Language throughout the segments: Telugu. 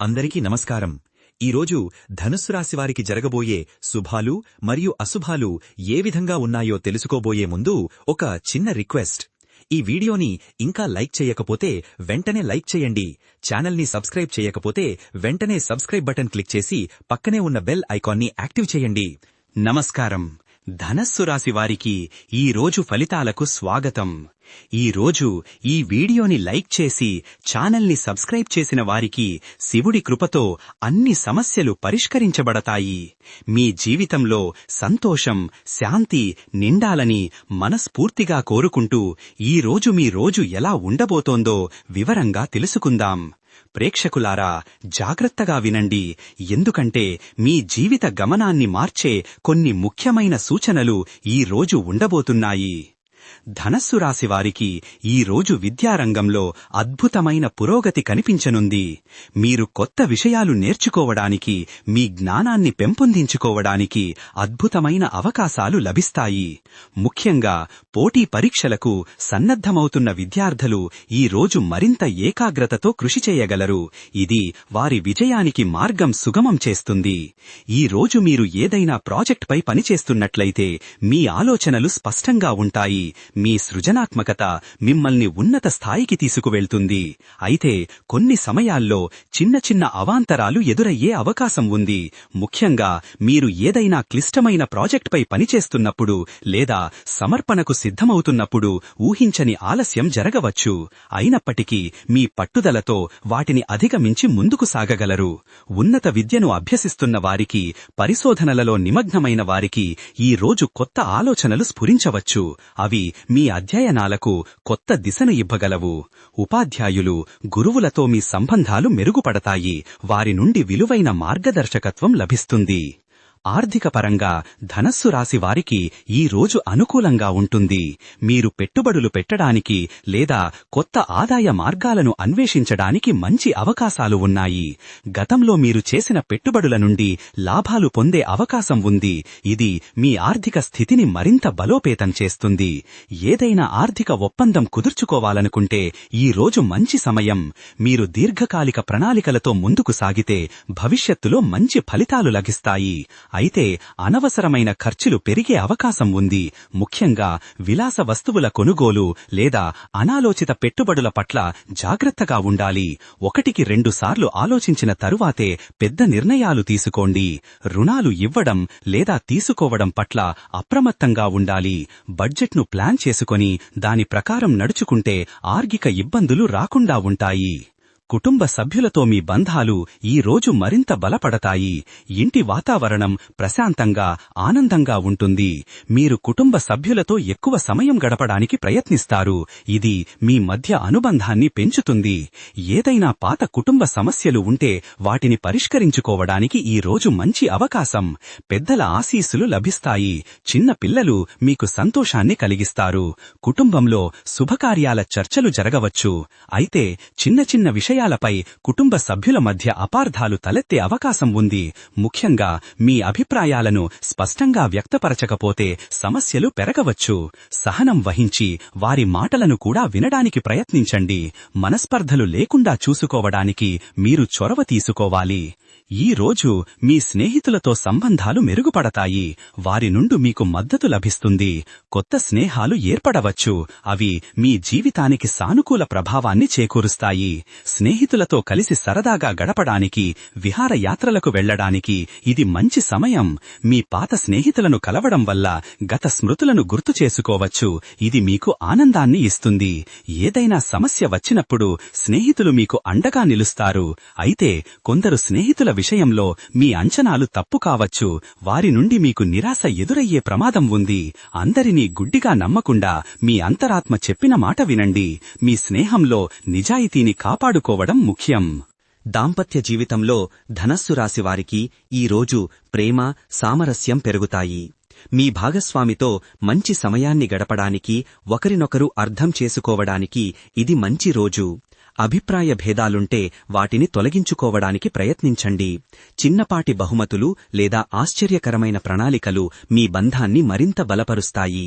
అందరికీ నమస్కారం. ఈరోజు ధనుస్సు రాశివారికి జరగబోయే శుభాలు మరియు అశుభాలు ఏ విధంగా ఉన్నాయో తెలుసుకోబోయే ముందు ఒక చిన్న రిక్వెస్ట్. ఈ వీడియోని ఇంకా లైక్ చేయకపోతే వెంటనే లైక్ చేయండి. ఛానల్ని సబ్స్క్రైబ్ చేయకపోతే వెంటనే సబ్స్క్రైబ్ బటన్ క్లిక్ చేసి పక్కనే ఉన్న బెల్ ఐకాన్ని యాక్టివ్ చేయండి. నమస్కారం. ధనస్సు రాశి వారికి ఈ రోజు ఫలితాలకు స్వాగతం. ఈ రోజు ఈ వీడియోని లైక్ చేసి ఛానల్ని సబ్స్క్రైబ్ చేసిన వారికి శివుడి కృపతో అన్ని సమస్యలు పరిష్కరించబడతాయి. మీ జీవితంలో సంతోషం, శాంతి నిండాలని మనస్ఫూర్తిగా కోరుకుంటూ ఈ రోజు మీ రోజు ఎలా ఉండబోతోందో వివరంగా తెలుసుకుందాం. ప్రేక్షకులారా, జాగ్రత్తగా వినండి, ఎందుకంటే మీ జీవిత గమనాన్ని మార్చే కొన్ని ముఖ్యమైన సూచనలు ఈ రోజు ఉండబోతున్నాయి. ధనస్సు రాశివారికి ఈ రోజు విద్యారంగంలో అద్భుతమైన పురోగతి కనిపించనుంది. మీరు కొత్త విషయాలు నేర్చుకోవడానికి, మీ జ్ఞానాన్ని పెంపొందించుకోవడానికి అద్భుతమైన అవకాశాలు లభిస్తాయి. ముఖ్యంగా పోటీ పరీక్షలకు సన్నద్ధమవుతున్న విద్యార్థులు ఈ రోజు మరింత ఏకాగ్రతతో కృషి చేయగలరు. ఇది వారి విజయానికి మార్గం సుగమం చేస్తుంది. ఈ రోజు మీరు ఏదైనా ప్రాజెక్ట్పై పనిచేస్తున్నట్లయితే మీ ఆలోచనలు స్పష్టంగా ఉంటాయి. మీ సృజనాత్మకత మిమ్మల్ని ఉన్నత స్థాయికి తీసుకువెళ్తుంది. అయితే కొన్ని సమయాల్లో చిన్న చిన్న అవాంతరాలు ఎదురయ్యే అవకాశం ఉంది. ముఖ్యంగా మీరు ఏదైనా క్లిష్టమైన ప్రాజెక్ట్పై పనిచేస్తున్నప్పుడు లేదా సమర్పణకు సిద్ధమవుతున్నప్పుడు ఊహించని ఆలస్యం జరగవచ్చు. అయినప్పటికీ మీ పట్టుదలతో వాటిని అధిగమించి ముందుకు సాగగలరు. ఉన్నత విద్యను అభ్యసిస్తున్న వారికి, పరిశోధనలలో నిమగ్నమైన వారికి ఈ రోజు కొత్త ఆలోచనలు స్ఫురించవచ్చు. అవి మీ అధ్యయనాలకు కొత్త దిశను ఇవ్వగలవు. ఉపాధ్యాయులు, గురువులతో మీ సంబంధాలు మెరుగుపడతాయి. వారి నుండి విలువైన మార్గదర్శకత్వం లభిస్తుంది. ఆర్థిక పరంగా ధనస్సు రాశి వారికి ఈ రోజు అనుకూలంగా ఉంటుంది. మీరు పెట్టుబడులు పెట్టడానికి లేదా కొత్త ఆదాయ మార్గాలను అన్వేషించడానికి మంచి అవకాశాలు ఉన్నాయి. గతంలో మీరు చేసిన పెట్టుబడుల నుండి లాభాలు పొందే అవకాశం ఉంది. ఇది మీ ఆర్థిక స్థితిని మరింత బలోపేతం చేస్తుంది. ఏదైనా ఆర్థిక ఒప్పందం కుదుర్చుకోవాలనుకుంటే ఈ రోజు మంచి సమయం. మీరు దీర్ఘకాలిక ప్రణాళికలతో ముందుకు సాగితే భవిష్యత్తులో మంచి ఫలితాలు లభిస్తాయి. అయితే అనవసరమైన ఖర్చులు పెరిగే అవకాశం ఉంది. ముఖ్యంగా విలాస వస్తువుల కొనుగోలు లేదా అనాలోచిత పెట్టుబడుల పట్ల జాగ్రత్తగా ఉండాలి. 1-2 సార్లు ఆలోచించిన తరువాతే పెద్ద నిర్ణయాలు తీసుకోండి. రుణాలు ఇవ్వడం లేదా తీసుకోవడం పట్ల అప్రమత్తంగా ఉండాలి. బడ్జెట్ను ప్లాన్ చేసుకొని దాని ప్రకారం నడుచుకుంటే ఆర్థిక ఇబ్బందులు రాకుండా ఉంటాయి. కుటుంబ సభ్యులతో మీ బంధాలు ఈ రోజు మరింత బలపడతాయి. ఇంటి వాతావరణం ప్రశాంతంగా, ఆనందంగా ఉంటుంది. మీరు కుటుంబ సభ్యులతో ఎక్కువ సమయం గడపడానికి ప్రయత్నిస్తారు. ఇది మీ మధ్య అనుబంధాన్ని పెంచుతుంది. ఏదైనా పాత కుటుంబ సమస్యలు ఉంటే వాటిని పరిష్కరించుకోవడానికి ఈ రోజు మంచి అవకాశం. పెద్దల ఆశీస్సులు లభిస్తాయి. చిన్న పిల్లలు మీకు సంతోషాన్ని కలిగిస్తారు. కుటుంబంలో శుభకార్యాల చర్చలు జరగవచ్చు. అయితే చిన్న చిన్న విషయాలపై కుటుంబ సభ్యుల మధ్య అపార్థాలు తలెత్తే అవకాశం ఉంది. ముఖ్యంగా మీ అభిప్రాయాలను స్పష్టంగా వ్యక్తపరచకపోతే సమస్యలు పెరగవచ్చు. సహనం వహించి వారి మాటలను కూడా వినడానికి ప్రయత్నించండి. మనస్పర్ధలు లేకుండా చూసుకోవడానికి మీరు చొరవ తీసుకోవాలి. ఈ రోజు మీ స్నేహితులతో సంబంధాలు మెరుగుపడతాయి. వారి నుండి మీకు మద్దతు లభిస్తుంది. కొత్త స్నేహాలు ఏర్పడవచ్చు. అవి మీ జీవితానికి సానుకూల ప్రభావాన్ని చేకూరుస్తాయి. స్నేహితులతో కలిసి సరదాగా గడపడానికి, విహారయాత్రలకు వెళ్లడానికి ఇది మంచి సమయం. మీ పాత స్నేహితులను కలవడం వల్ల గత స్మృతులను గుర్తు చేసుకోవచ్చు. ఇది మీకు ఆనందాన్ని ఇస్తుంది. ఏదైనా సమస్య వచ్చినప్పుడు స్నేహితులు మీకు అండగా నిలుస్తారు. అయితే కొందరు స్నేహితుల విషయంలో మీ అంచనాలు తప్పు కావచ్చు. వారి నుండి మీకు నిరాశ ఎదురయ్యే ప్రమాదం ఉంది. అందరినీ గుడ్డిగా నమ్మకుండా మీ అంతరాత్మ చెప్పిన మాట వినండి. మీ స్నేహంలో నిజాయితీని కాపాడుకోవడం ముఖ్యం. దాంపత్య జీవితంలో ధనస్సు రాశి వారికి ఈ రోజు ప్రేమ, సామరస్యం పెరుగుతాయి. మీ భాగస్వామితో మంచి సమయాన్ని గడపడానికి, ఒకరినొకరు అర్థం చేసుకోవడానికి ఇది మంచి రోజు. అభిప్రాయ భేదాలుంటే వాటిని తొలగించుకోవడానికి ప్రయత్నించండి. చిన్నపాటి బహుమతులు లేదా ఆశ్చర్యకరమైన ప్రణాళికలు మీ బంధాన్ని మరింత బలపరుస్తాయి.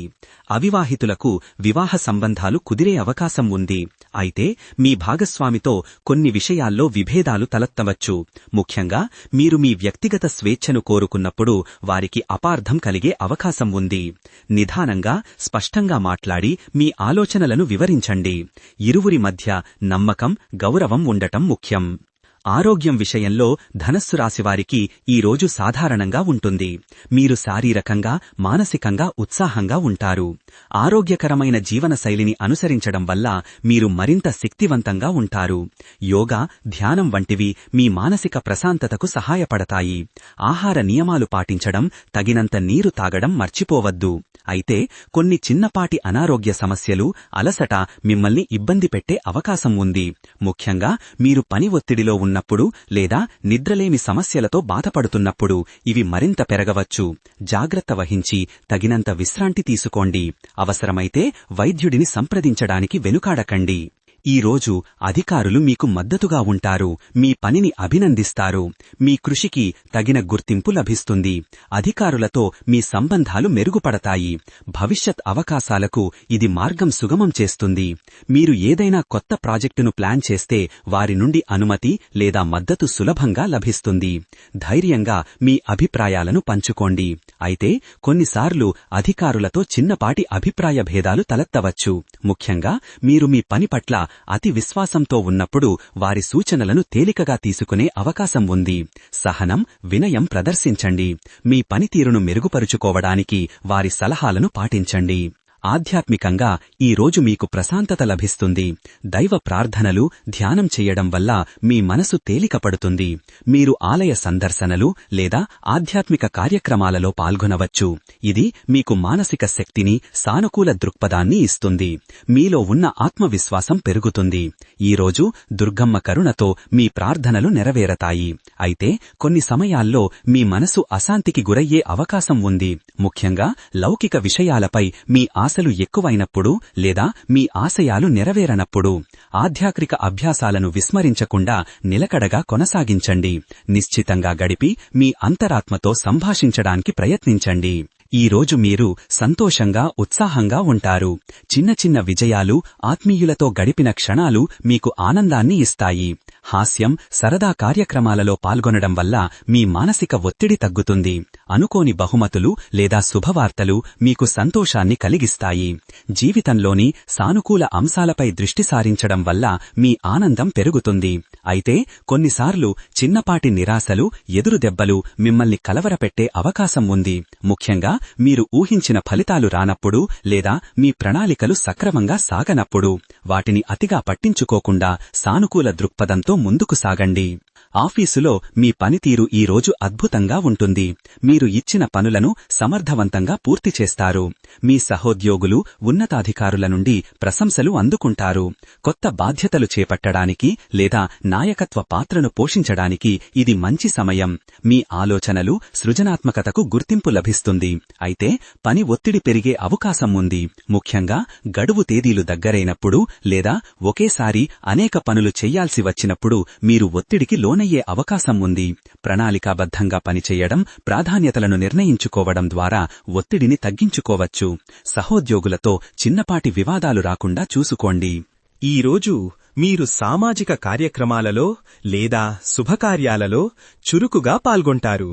అవివాహితులకు వివాహ సంబంధాలు కుదిరే అవకాశం ఉంది. అయితే మీ భాగస్వామితో కొన్ని విషయాల్లో విభేదాలు తలెత్తవచ్చు. ముఖ్యంగా మీరు మీ వ్యక్తిగత స్వేచ్ఛను కోరుకున్నప్పుడు వారికి అపార్థం కలిగే అవకాశం ఉంది. నిదానంగా, స్పష్టంగా మాట్లాడి మీ ఆలోచనలను వివరించండి. ఇరువురి మధ్య నమ్మకం, గౌరవం ఉండటం ముఖ్యం. ఆరోగ్యం విషయంలో ధనస్సు రాశివారికి ఈ రోజు సాధారణంగా ఉంటుంది. మీరు శారీరకంగా, మానసికంగా ఉత్సాహంగా ఉంటారు. ఆరోగ్యకరమైన జీవనశైలిని అనుసరించడం వల్ల మీరు మరింత శక్తివంతంగా ఉంటారు. యోగా, ధ్యానం వంటివి మీ మానసిక ప్రశాంతతకు సహాయపడతాయి. ఆహార నియమాలు పాటించడం, తగినంత నీరు తాగడం మర్చిపోవద్దు. అయితే కొన్ని చిన్నపాటి అనారోగ్య సమస్యలు, అలసట మిమ్మల్ని ఇబ్బంది పెట్టే అవకాశం ఉంది. ముఖ్యంగా మీరు పని ఒత్తిడిలో ఉన్నప్పుడు లేదా నిద్రలేమి సమస్యలతో బాధపడుతున్నప్పుడు ఇవి మరింత పెరగవచ్చు. జాగ్రత్త వహించి తగినంత విశ్రాంతి తీసుకోండి. అవసరమైతే వైద్యుడిని సంప్రదించడానికి వెనుకాడకండి. ఈ రోజు అధికారులు మీకు మద్దతుగా ఉంటారు. మీ పనిని అభినందిస్తారు. మీ కృషికి తగిన గుర్తింపు లభిస్తుంది. అధికారులతో మీ సంబంధాలు మెరుగుపడతాయి. భవిష్యత్ అవకాశాలకు ఇది మార్గం సుగమం చేస్తుంది. మీరు ఏదైనా కొత్త ప్రాజెక్టును ప్లాన్ చేస్తే వారి నుండి అనుమతి లేదా మద్దతు సులభంగా లభిస్తుంది. ధైర్యంగా మీ అభిప్రాయాలను పంచుకోండి. అయితే కొన్నిసార్లు అధికారులతో చిన్నపాటి అభిప్రాయ భేదాలు తలెత్తవచ్చు. ముఖ్యంగా మీరు మీ పని పట్ల అతి విశ్వాసంతో ఉన్నప్పుడు వారి సూచనలను తేలికగా తీసుకునే అవకాశం ఉంది. సహనం, వినయం ప్రదర్శించండి. మీ పనితీరును మెరుగుపరుచుకోవడానికి వారి సలహాలను పాటించండి. ఆధ్యాత్మికంగా ఈ రోజు మీకు ప్రశాంతత లభిస్తుంది. దైవ ప్రార్థనలు, ధ్యానం చేయడం వల్ల మీ మనసు తేలికపడుతుంది. మీరు ఆలయ సందర్శనలు లేదా ఆధ్యాత్మిక కార్యక్రమాలలో పాల్గొనవచ్చు. ఇది మీకు మానసిక శక్తిని, సానుకూల దృక్పథాన్ని ఇస్తుంది. మీలో ఉన్న ఆత్మవిశ్వాసం పెరుగుతుంది. ఈ రోజు దుర్గమ్మ కరుణతో మీ ప్రార్థనలు నెరవేరతాయి. అయితే కొన్ని సమయాల్లో మీ మనసు అశాంతికి గురయ్యే అవకాశం ఉంది. ముఖ్యంగా లౌకిక విషయాలపై మీ ఆశలు ఎక్కువైనప్పుడు లేదా మీ ఆశయాలు నెరవేరనప్పుడు. ఆధ్యాత్మిక అభ్యాసాలను విస్మరించకుండా నిలకడగా కొనసాగించండి. నిశ్చితంగా గడిపి మీ అంతరాత్మతో సంభాషించడానికి ప్రయత్నించండి. ఈ రోజు మీరు సంతోషంగా, ఉత్సాహంగా ఉంటారు. చిన్న చిన్న విజయాలు, ఆత్మీయులతో గడిపిన క్షణాలు మీకు ఆనందాన్ని ఇస్తాయి. హాస్యం, సరదా కార్యక్రమాలలో పాల్గొనడం వల్ల మీ మానసిక ఒత్తిడి తగ్గుతుంది. అనుకోని బహుమతులు లేదా శుభవార్తలు మీకు సంతోషాన్ని కలిగిస్తాయి. జీవితంలోని సానుకూల అంశాలపై దృష్టి సారించడం వల్ల మీ ఆనందం పెరుగుతుంది. అయితే కొన్నిసార్లు చిన్నపాటి నిరాశలు, ఎదురుదెబ్బలు మిమ్మల్ని కలవరపెట్టే అవకాశం ఉంది. ముఖ్యంగా మీరు ఊహించిన ఫలితాలు రానప్పుడు లేదా మీ ప్రణాళికలు సక్రమంగా సాగనప్పుడు. వాటిని అతిగా పట్టించుకోకుండా సానుకూల దృక్పథంతో ముందుకు సాగండి. ఆఫీసులో మీ పనితీరు ఈ రోజు అద్భుతంగా ఉంటుంది. మీరు ఇచ్చిన పనులను సమర్థవంతంగా పూర్తి చేస్తారు. మీ సహోద్యోగులు, ఉన్నతాధికారుల నుండి ప్రశంసలు అందుకుంటారు. కొత్త బాధ్యతలు చేపట్టడానికి లేదా నాయకత్వ పాత్రను పోషించడానికి ఇది మంచి సమయం. మీ ఆలోచనలు, సృజనాత్మకతకు గుర్తింపు లభిస్తుంది. అయితే పని ఒత్తిడి పెరిగే అవకాశం ఉంది. ముఖ్యంగా గడువు తేదీలు దగ్గరైనప్పుడు లేదా ఒకేసారి అనేక పనులు చెయ్యాల్సి వచ్చినప్పుడు మీరు ఒత్తిడికి లోనయ్యే అవకాశం ఉంది. ప్రణాళికాబద్ధంగా పనిచేయడం, ప్రాధాన్యతలను నిర్ణయించుకోవడం ద్వారా ఒత్తిడిని తగ్గించుకోవచ్చు. సహోద్యోగులతో చిన్నపాటి వివాదాలు రాకుండా చూసుకోండి. ఈ రోజు మీరు సామాజిక కార్యక్రమాలలో లేదా శుభకార్యాలలో చురుకుగా పాల్గొంటారు.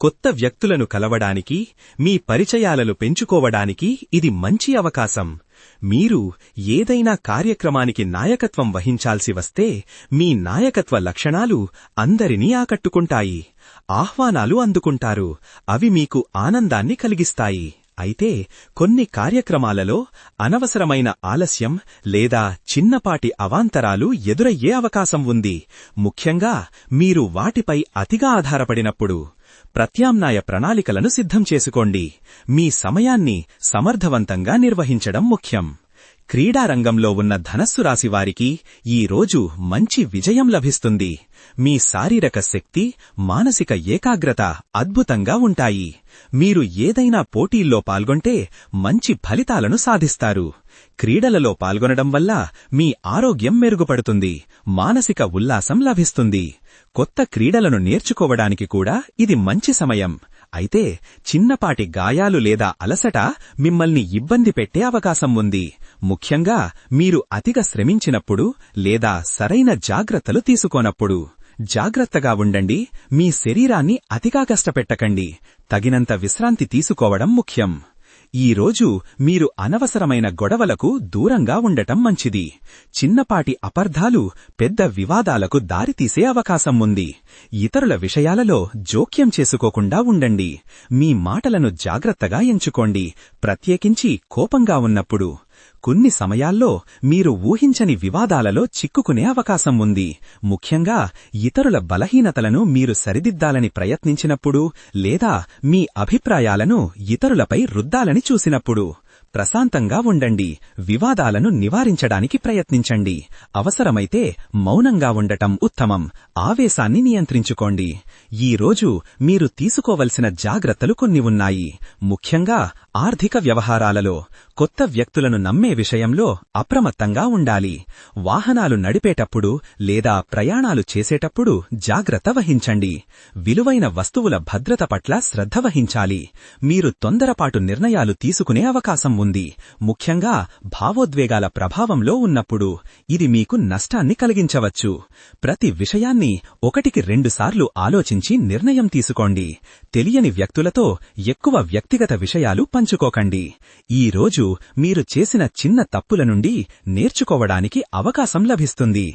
కొత్త వ్యక్తులను కలవడానికి, మీ పరిచయాలను పెంచుకోవడానికి ఇది మంచి అవకాశం. మీరు ఏదైనా కార్యక్రమానికి నాయకత్వం వహించాల్సి వస్తే మీ నాయకత్వ లక్షణాలు అందరినీ ఆకట్టుకుంటాయి. ఆహ్వానాలు అందుకుంటారు. అవి మీకు ఆనందాన్ని కలిగిస్తాయి. అయితే కొన్ని కార్యక్రమాలలో అనవసరమైన ఆలస్యం లేదా చిన్నపాటి అవాంతరాలు ఎదురయ్యే అవకాశం ఉంది. ముఖ్యంగా మీరు వాటిపై అతిగా ఆధారపడినప్పుడు. ప్రత్యామ్నాయ ప్రణాళికలను సిద్ధం చేసుకోండి. మీ సమయాన్ని సమర్థవంతంగా నిర్వహించడం ముఖ్యం. క్రీడారంగంలో ఉన్న ధనస్సు రాశివారికి ఈ రోజు మంచి విజయం లభిస్తుంది. మీ శారీరక శక్తి, మానసిక ఏకాగ్రత అద్భుతంగా ఉంటాయి. మీరు ఏదైనా పోటీల్లో పాల్గొంటే మంచి ఫలితాలను సాధిస్తారు. క్రీడలలో పాల్గొనడం వల్ల మీ ఆరోగ్యం మెరుగుపడుతుంది. మానసిక ఉల్లాసం లభిస్తుంది. కొత్త క్రీడలను నేర్చుకోవడానికి కూడా ఇది మంచి సమయం. అయితే చిన్నపాటి గాయాలు లేదా అలసట మిమ్మల్ని ఇబ్బంది పెట్టే అవకాశం ఉంది. ముఖ్యంగా మీరు అతిగా శ్రమించినప్పుడు లేదా సరైన జాగ్రత్తలు తీసుకోనప్పుడు. జాగ్రత్తగా ఉండండి. మీ శరీరాన్ని అతిగా కష్టపెట్టకండి. తగినంత విశ్రాంతి తీసుకోవడం ముఖ్యం. ఈ రోజు మీరు అనవసరమైన గొడవలకు దూరంగా ఉండటం మంచిది. చిన్నపాటి అపార్థాలు పెద్ద వివాదాలకు దారితీసే అవకాశం ఉంది. ఇతరుల విషయాలలో జోక్యం చేసుకోకుండా ఉండండి. మీ మాటలను జాగ్రత్తగా ఎంచుకోండి, ప్రత్యేకించి కోపంగా ఉన్నప్పుడు. కొన్ని సమయాల్లో మీరు ఊహించని వివాదాలలో చిక్కుకునే అవకాశం ఉంది. ముఖ్యంగా ఇతరుల బలహీనతలను మీరు సరిదిద్దాలని ప్రయత్నించినప్పుడు లేదా మీ అభిప్రాయాలను ఇతరులపై రుద్దాలని చూసినప్పుడు. ప్రశాంతంగా ఉండండి. వివాదాలను నివారించడానికి ప్రయత్నించండి. అవసరమైతే మౌనంగా ఉండటం ఉత్తమం. ఆవేశాన్ని నియంత్రించుకోండి. ఈ రోజు మీరు తీసుకోవలసిన జాగ్రత్తలు కొన్ని ఉన్నాయి. ముఖ్యంగా ఆర్థిక వ్యవహారాలలో కొత్త వ్యక్తులను నమ్మే విషయంలో అప్రమత్తంగా ఉండాలి. వాహనాలు నడిపేటప్పుడు లేదా ప్రయాణాలు చేసేటప్పుడు జాగ్రత్త వహించండి. విలువైన వస్తువుల భద్రత పట్ల శ్రద్ధ వహించాలి. మీరు తొందరపాటు నిర్ణయాలు తీసుకునే అవకాశం ఉంది. ముఖ్యంగా భావోద్వేగాల ప్రభావంలో ఉన్నప్పుడు ఇది మీకు నష్టాన్ని కలిగించవచ్చు. ప్రతి విషయాన్ని 1-2 సార్లు ఆలోచించి నిర్ణయం తీసుకోండి. తెలియని వ్యక్తులతో ఎక్కువ వ్యక్తిగత విషయాలు పంచుకోకండి. ఈ రోజు మీరు చేసిన చిన్న తప్పుల నుండి నేర్చుకోవడానికి అవకాశం లభిస్తుంది.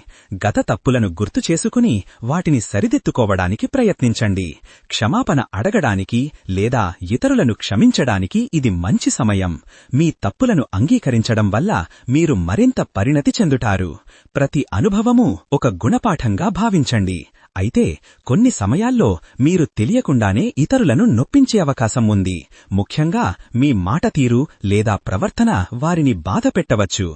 గత తప్పులను గుర్తు చేసుకుని వాటిని సరిదిద్దుకోవడానికి ప్రయత్నించండి. క్షమాపణ అడగడానికి లేదా ఇతరులను క్షమించడానికి ఇది మంచి సమయం. మీ తప్పులను అంగీకరించడం వల్ల మీరు మరింత పరిణతి చెందుతారు. ప్రతి అనుభవము ఒక గుణపాఠంగా భావించండి. అయితే కొన్ని సమయాల్లో మీరు తెలియకుండానే ఇతరులను నొప్పించే అవకాశం ఉంది. ముఖ్యంగా మీ మాట తీరు లేదా ప్రవర్తన వారిని బాధపెట్టవచ్చు.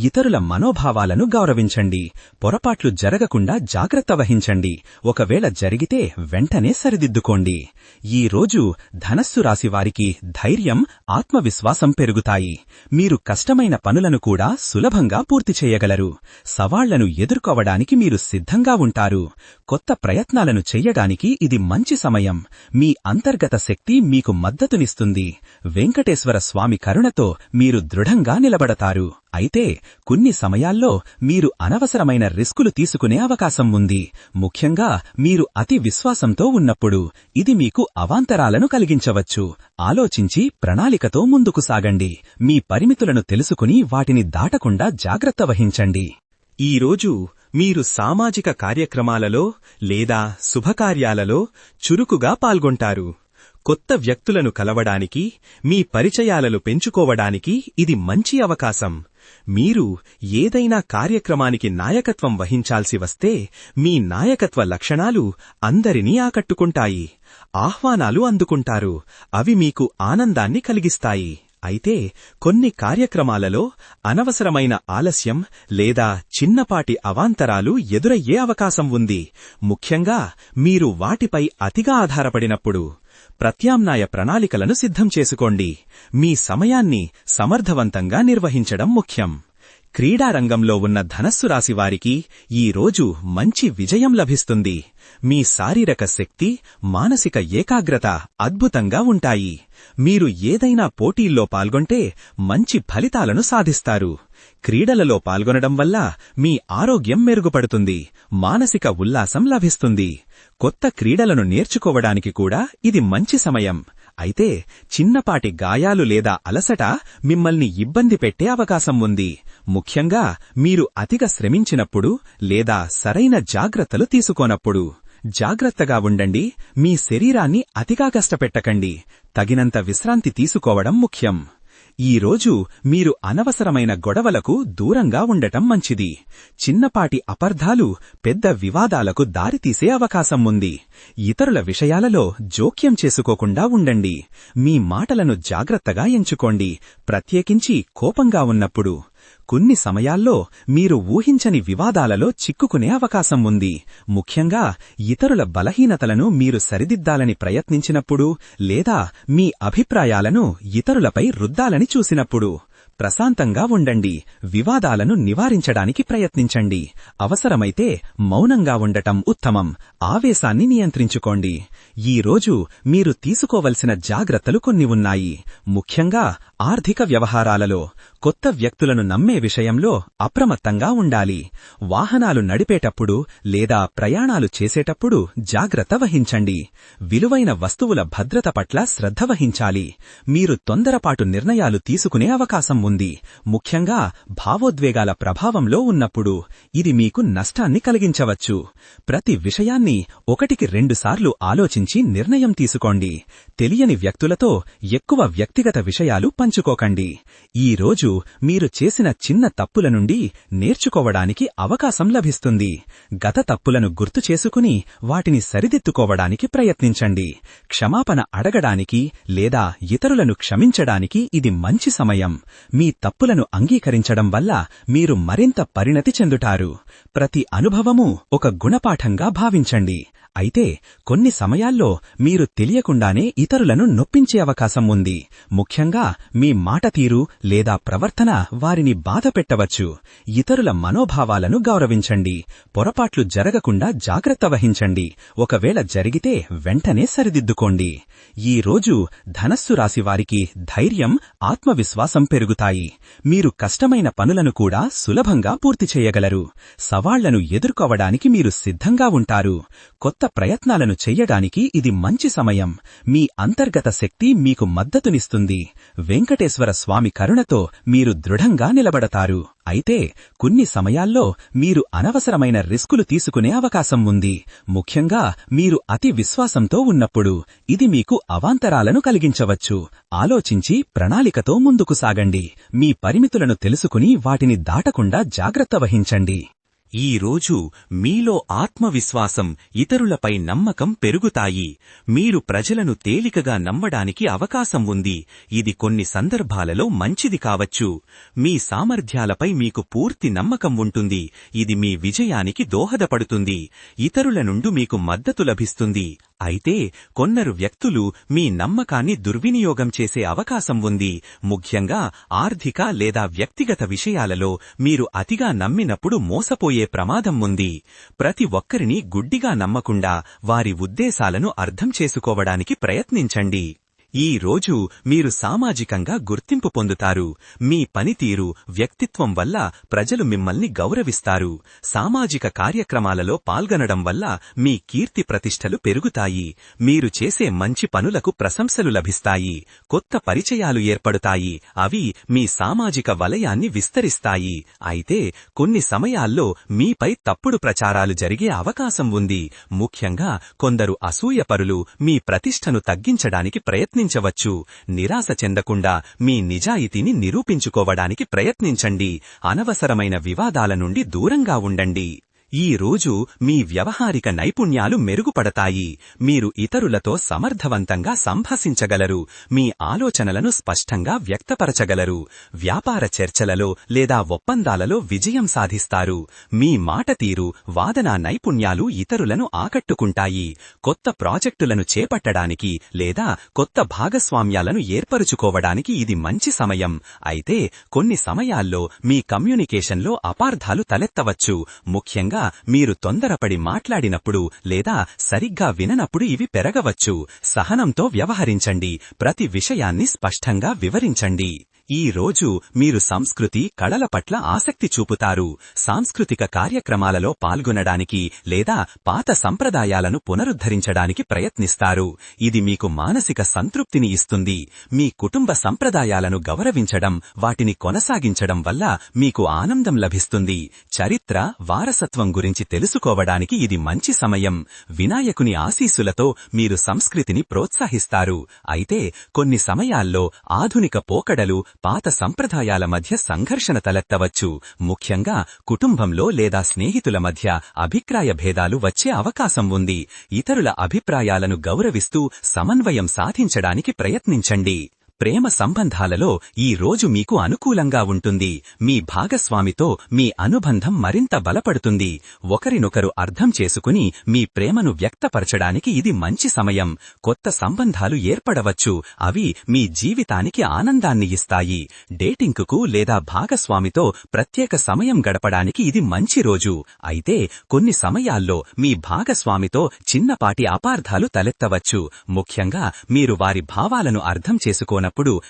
ఇతరుల మనోభావాలను గౌరవించండి. పొరపాట్లు జరగకుండా జాగ్రత్త వహించండి. ఒకవేళ జరిగితే వెంటనే సరిదిద్దుకోండి. ఈ రోజు ధనస్సు రాశి వారికి ధైర్యం, ఆత్మవిశ్వాసం పెరుగుతాయి. మీరు కష్టమైన పనులను కూడా సులభంగా పూర్తి చేయగలరు. సవాళ్లను ఎదుర్కోవడానికి మీరు సిద్ధంగా ఉంటారు. కొత్త ప్రయత్నాలను చెయ్యడానికి ఇది మంచి సమయం. మీ అంతర్గత శక్తి మీకు మద్దతునిస్తుంది. వెంకటేశ్వర స్వామి కరుణతో మీరు దృఢంగా నిలబడతారు. అయితే కొన్ని సమయాల్లో మీరు అనవసరమైన రిస్కులు తీసుకునే అవకాశం ఉంది. ముఖ్యంగా మీరు అతి విశ్వాసంతో ఉన్నప్పుడు ఇది మీకు అవాంతరాలను కలిగించవచ్చు. ఆలోచించి ప్రణాళికతో ముందుకు సాగండి. మీ పరిమితులను తెలుసుకుని వాటిని దాటకుండా జాగ్రత్త వహించండి. ఈ రోజు మీరు సామాజిక కార్యక్రమాలలో లేదా శుభకార్యాలలో చురుకుగా పాల్గొంటారు. కొత్త వ్యక్తులను కలవడానికి, మీ పరిచయాలను పెంచుకోవడానికి ఇది మంచి అవకాశం. మీరు ఏదైనా కార్యక్రమానికి నాయకత్వం వహించాల్సి వస్తే మీ నాయకత్వ లక్షణాలు అందరినీ ఆకట్టుకుంటాయి. ఆహ్వానాలు అందుకుంటారు. అవి మీకు ఆనందాన్ని కలిగిస్తాయి. అయితే కొన్ని కార్యక్రమాలలో అనవసరమైన ఆలస్యం లేదా చిన్నపాటి అవాంతరాలు ఎదురయ్యే అవకాశం ఉంది. ముఖ్యంగా మీరు వాటిపై అతిగా ఆధారపడినప్పుడు. ప్రత్యామ్నాయ ప్రణాళికలను సిద్ధం చేసుకోండి. మీ సమయాన్ని సమర్థవంతంగా నిర్వహించడం ముఖ్యం. క్రీడారంగంలో ఉన్న ధనస్సు రాశి వారికి ఈ రోజు మంచి విజయం లభిస్తుంది. మీ శారీరక శక్తి, మానసిక ఏకాగ్రత అద్భుతంగా ఉంటాయి. మీరు ఏదైనా పోటీల్లో పాల్గొంటే మంచి ఫలితాలను సాధిస్తారు. క్రీడలలో పాల్గొనడం వల్ల మీ ఆరోగ్యం మెరుగుపడుతుంది. మానసిక ఉల్లాసం లభిస్తుంది. కొత్త క్రీడలను నేర్చుకోవడానికి కూడా ఇది మంచి సమయం. అయితే చిన్నపాటి గాయాలు లేదా అలసట మిమ్మల్ని ఇబ్బంది పెట్టే అవకాశం ఉంది. ముఖ్యంగా మీరు అతిగా శ్రమించినప్పుడు లేదా సరైన జాగ్రత్తలు తీసుకోనప్పుడు. జాగ్రత్తగా ఉండండి. మీ శరీరాన్ని అతిగా కష్టపెట్టకండి. తగినంత విశ్రాంతి తీసుకోవడం ముఖ్యం. ఈ రోజు మీరు అనవసరమైన గొడవలకు దూరంగా ఉండటం మంచిది. చిన్నపాటి అపార్థాలు పెద్ద వివాదాలకు దారితీసే అవకాశం ఉంది. ఇతరుల విషయాలలో జోక్యం చేసుకోకుండా ఉండండి. మీ మాటలను జాగ్రత్తగా ఎంచుకోండి, ప్రత్యేకించి కోపంగా ఉన్నప్పుడు. కొన్ని సమయాల్లో మీరు ఊహించని వివాదాలలో చిక్కుకునే అవకాశం ఉంది. ముఖ్యంగా ఇతరుల బలహీనతలను మీరు సరిదిద్దాలని ప్రయత్నించినప్పుడు లేదా మీ అభిప్రాయాలను ఇతరులపై రుద్దాలని చూసినప్పుడు. ప్రశాంతంగా ఉండండి. వివాదాలను నివారించడానికి ప్రయత్నించండి. అవసరమైతే మౌనంగా ఉండటం ఉత్తమం. ఆవేశాన్ని నియంత్రించుకోండి. ఈ రోజు మీరు తీసుకోవలసిన జాగ్రత్తలు కొన్ని ఉన్నాయి. ముఖ్యంగా ఆర్థిక వ్యవహారాలలో కొత్త వ్యక్తులను నమ్మే విషయంలో అప్రమత్తంగా ఉండాలి. వాహనాలు నడిపేటప్పుడు లేదా ప్రయాణాలు చేసేటప్పుడు జాగ్రత్త వహించండి. విలువైన వస్తువుల భద్రత పట్ల శ్రద్ధ వహించాలి. మీరు తొందరపాటు నిర్ణయాలు తీసుకునే అవకాశం ఉంది. ముఖ్యంగా భావోద్వేగాల ప్రభావంలో ఉన్నప్పుడు ఇది మీకు నష్టాన్ని కలిగించవచ్చు. ప్రతి విషయాన్ని 1-2 సార్లు ఆలోచించి నిర్ణయం తీసుకోండి. తెలియని వ్యక్తులతో ఎక్కువ వ్యక్తిగత విషయాలు పంచుకోకండి. ఈ రోజు మీరు చేసిన చిన్న తప్పుల నుండి నేర్చుకోవడానికి అవకాశం లభిస్తుంది. గత తప్పులను గుర్తు చేసుకుని వాటిని సరిదిద్దుకోవడానికి ప్రయత్నించండి. క్షమాపణ అడగడానికి లేదా ఇతరులను క్షమించడానికి ఇది మంచి సమయం. మీ తప్పులను అంగీకరించడం వల్ల మీరు మరింత పరిణతి చెందుతారు. ప్రతి అనుభవమూ ఒక గుణపాఠంగా భావించండి. అయితే కొన్ని సమయాల్లో మీరు తెలియకుండానే ఇతరులను నొప్పించే అవకాశం ఉంది. ముఖ్యంగా మీ మాట తీరు లేదా ప్రవర్తన వారిని బాధపెట్టవచ్చు. ఇతరుల మనోభావాలను గౌరవించండి. పొరపాట్లు జరగకుండా జాగ్రత్త వహించండి. ఒకవేళ జరిగితే వెంటనే సరిదిద్దుకోండి. ఈ రోజు ధనస్సు రాశి వారికి ధైర్యం, ఆత్మవిశ్వాసం పెరుగుతాయి. మీరు కష్టమైన పనులను కూడా సులభంగా పూర్తి చేయగలరు. సవాళ్లను ఎదుర్కోవడానికి మీరు సిద్ధంగా ఉంటారు. కొత్త ప్రయత్నాలను చెయ్యడానికి ఇది మంచి సమయం. మీ అంతర్గత శక్తి మీకు మద్దతునిస్తుంది. వెంకటేశ్వర స్వామి కరుణతో మీరు దృఢంగా నిలబడతారు. అయితే కొన్ని సమయాల్లో మీరు అనవసరమైన రిస్కులు తీసుకునే అవకాశం ఉంది. ముఖ్యంగా మీరు అతి విశ్వాసంతో ఉన్నప్పుడు ఇది మీకు అవాంతరాలను కలిగించవచ్చు. ఆలోచించి ప్రణాళికతో ముందుకు సాగండి. మీ పరిమితులను తెలుసుకుని వాటిని దాటకుండా జాగ్రత్త వహించండి. ఈ రోజు మీలో ఆత్మవిశ్వాసం, ఇతరులపై నమ్మకం పెరుగుతాయి. మీరు ప్రజలను తేలికగా నమ్మడానికి అవకాశం ఉంది. ఇది కొన్ని సందర్భాలలో మంచిది కావచ్చు. మీ సామర్థ్యాలపై మీకు పూర్తి నమ్మకం ఉంటుంది. ఇది మీ విజయానికి దోహదపడుతుంది. ఇతరుల నుండి మీకు మద్దతు లభిస్తుంది. అయితే కొందరు వ్యక్తులు మీ నమ్మకాన్ని దుర్వినియోగం చేసే అవకాశం ఉంది. ముఖ్యంగా ఆర్థిక లేదా వ్యక్తిగత విషయాలలో మీరు అతిగా నమ్మినప్పుడు మోసపోయే ప్రమాదం ఉంది. ప్రతి ఒక్కరిని గుడ్డిగా నమ్మకుండా వారి ఉద్దేశాలను అర్థం చేసుకోవడానికి ప్రయత్నించండి. ఈ రోజు మీరు సామాజికంగా గుర్తింపు పొందుతారు. మీ పనితీరు, వ్యక్తిత్వం వల్ల ప్రజలు మిమ్మల్ని గౌరవిస్తారు. సామాజిక కార్యక్రమాలలో పాల్గొనడం వల్ల మీ కీర్తి ప్రతిష్టలు పెరుగుతాయి. మీరు చేసే మంచి పనులకు ప్రశంసలు లభిస్తాయి. కొత్త పరిచయాలు ఏర్పడుతాయి. అవి మీ సామాజిక వలయాన్ని విస్తరిస్తాయి. అయితే కొన్ని సమయాల్లో మీపై తప్పుడు ప్రచారాలు జరిగే అవకాశం ఉంది. ముఖ్యంగా కొందరు అసూయపరులు మీ ప్రతిష్టను తగ్గించడానికి ప్రయత్నించవచ్చు. నిరాశ చెందకుండా మీ నిజాయితీని నిరూపించుకోవడానికి ప్రయత్నించండి. అనవసరమైన వివాదాల నుండి దూరంగా ఉండండి. ఈ రోజు మీ వ్యవహారిక నైపుణ్యాలు మెరుగుపడతాయి. మీరు ఇతరులతో సమర్థవంతంగా సంభాషించగలరు. మీ ఆలోచనలను స్పష్టంగా వ్యక్తపరచగలరు. వ్యాపార చర్చలలో లేదా ఒప్పందాలలో విజయం సాధిస్తారు. మీ మాట తీరు, వాదనా నైపుణ్యాలు ఇతరులను ఆకట్టుకుంటాయి. కొత్త ప్రాజెక్టులను చేపట్టడానికి లేదా కొత్త భాగస్వామ్యాలను ఏర్పరుచుకోవడానికి ఇది మంచి సమయం. అయితే కొన్ని సమయాల్లో మీ కమ్యూనికేషన్లో అపార్థాలు తలెత్తవచ్చు. ముఖ్యంగా మీరు తొందరపడి మాట్లాడినప్పుడు లేదా సరిగ్గా విననప్పుడు ఇవి పెరగవచ్చు. సహనంతో వ్యవహరించండి. ప్రతి విషయాన్ని స్పష్టంగా వివరించండి. ఈ రోజు మీరు సంస్కృతి, కళల పట్ల ఆసక్తి చూపుతారు. సాంస్కృతిక కార్యక్రమాలలో పాల్గొనడానికి లేదా పాత సంప్రదాయాలను పునరుద్ధరించడానికి ప్రయత్నిస్తారు. ఇది మీకు మానసిక సంతృప్తిని ఇస్తుంది. మీ కుటుంబ సంప్రదాయాలను గౌరవించడం, వాటిని కొనసాగించడం వల్ల మీకు ఆనందం లభిస్తుంది. చరిత్ర, వారసత్వం గురించి తెలుసుకోవడానికి ఇది మంచి సమయం. వినాయకుని ఆశీస్సులతో మీరు సంస్కృతిని ప్రోత్సహిస్తారు. అయితే కొన్ని సమయాల్లో ఆధునిక పోకడలు, పాత సంప్రదాయాల మధ్య సంఘర్షణ తలెత్తవచ్చు. ముఖ్యంగా కుటుంబంలో లేదా స్నేహితుల మధ్య అభిప్రాయ భేదాలు వచ్చే అవకాశం ఉంది. ఇతరుల అభిప్రాయాలను గౌరవిస్తూ సమన్వయం సాధించడానికి ప్రయత్నించండి. ప్రేమ సంబంధాలలో ఈ రోజు మీకు అనుకూలంగా ఉంటుంది. మీ భాగస్వామితో మీ అనుబంధం మరింత బలపడుతుంది. ఒకరినొకరు అర్థం చేసుకుని మీ ప్రేమను వ్యక్తపరచడానికి ఇది మంచి సమయం. కొత్త సంబంధాలు ఏర్పడవచ్చు. అవి మీ జీవితానికి ఆనందాన్ని ఇస్తాయి. డేటింగ్కు లేదా భాగస్వామితో ప్రత్యేక సమయం గడపడానికి ఇది మంచి రోజు. అయితే కొన్ని సమయాల్లో మీ భాగస్వామితో చిన్నపాటి అపార్థాలు తలెత్తవచ్చు. ముఖ్యంగా మీరు వారి భావాలను అర్థం చేసుకోనప్పుడు